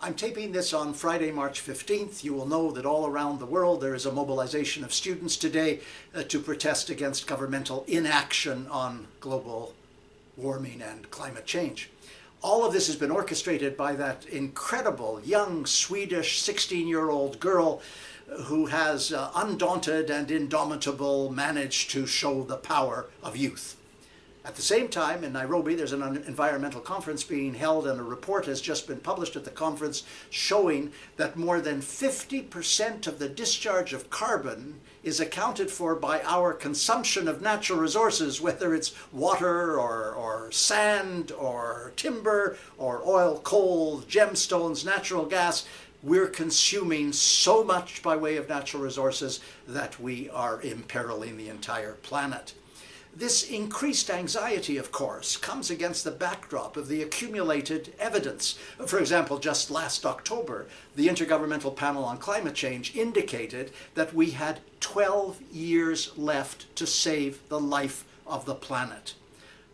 I'm taping this on Friday, March 15th. You will know that all around the world there is a mobilization of students today to protest against governmental inaction on global warming and climate change. All of this has been orchestrated by that incredible young Swedish 16-year-old girl who has undaunted and indomitable managed to show the power of youth. At the same time, in Nairobi, there's an environmental conference being held, and a report has just been published at the conference showing that more than 50% of the discharge of carbon is accounted for by our consumption of natural resources, whether it's water or sand or timber or oil, coal, gemstones, natural gas. We're consuming so much by way of natural resources that we are imperiling the entire planet. This increased anxiety, of course, comes against the backdrop of the accumulated evidence. For example, just last October, the Intergovernmental Panel on Climate Change indicated that we had 12 years left to save the life of the planet.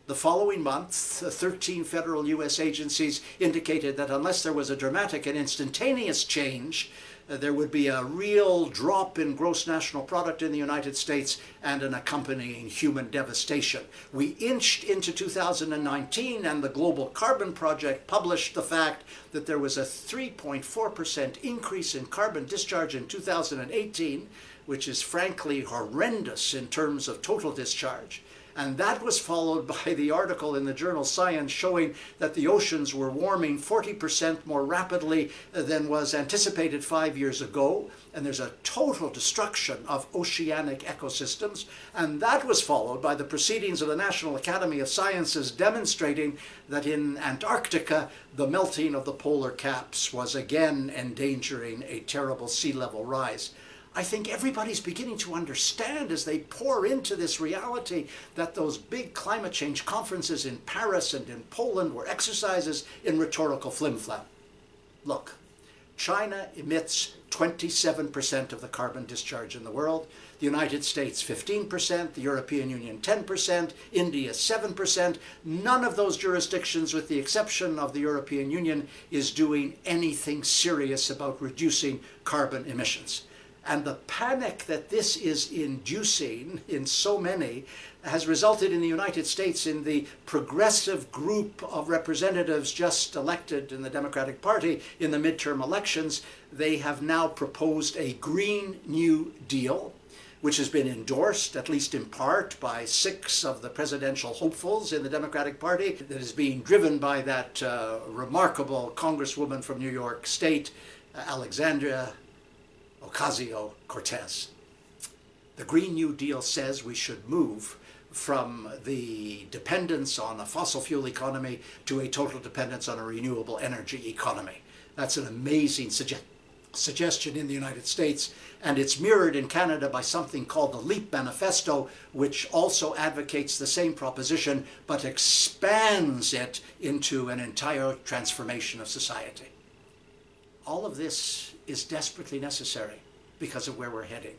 The following month, 13 federal U.S. agencies indicated that unless there was a dramatic and instantaneous change, there would be a real drop in gross national product in the United States and an accompanying human devastation. We inched into 2019, and the Global Carbon Project published the fact that there was a 3.4% increase in carbon discharge in 2018, which is frankly horrendous in terms of total discharge. And that was followed by the article in the journal Science showing that the oceans were warming 40% more rapidly than was anticipated 5 years ago. And there's a total destruction of oceanic ecosystems. And that was followed by the proceedings of the National Academy of Sciences demonstrating that in Antarctica, the melting of the polar caps was again endangering a terrible sea level rise. I think everybody's beginning to understand as they pour into this reality that those big climate change conferences in Paris and in Poland were exercises in rhetorical flim-flam. Look, China emits 27% of the carbon discharge in the world, the United States 15%, the European Union 10%, India 7%. None of those jurisdictions, with the exception of the European Union, is doing anything serious about reducing carbon emissions. And the panic that this is inducing in so many has resulted in the United States in the progressive group of representatives just elected in the Democratic Party in the midterm elections. They have now proposed a Green New Deal, which has been endorsed, at least in part, by 6 of the presidential hopefuls in the Democratic Party, that is being driven by that remarkable congresswoman from New York State, Alexandria Ocasio-Cortez. The Green New Deal says we should move from the dependence on a fossil fuel economy to a total dependence on a renewable energy economy. That's an amazing suggestion in the United States, and it's mirrored in Canada by something called the LEAP Manifesto, which also advocates the same proposition but expands it into an entire transformation of society. All of this is desperately necessary because of where we're heading.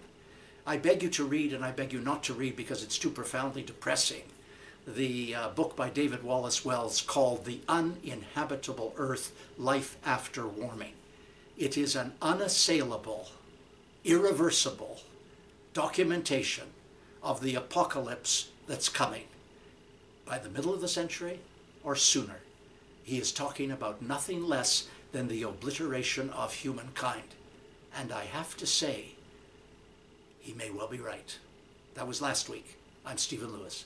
I beg you to read, and I beg you not to read because it's too profoundly depressing, the book by David Wallace Wells called The Uninhabitable Earth, Life After Warming. It is an unassailable, irreversible documentation of the apocalypse that's coming by the middle of the century or sooner. He is talking about nothing less than the obliteration of humankind. And I have to say, he may well be right. That was last week. I'm Stephen Lewis.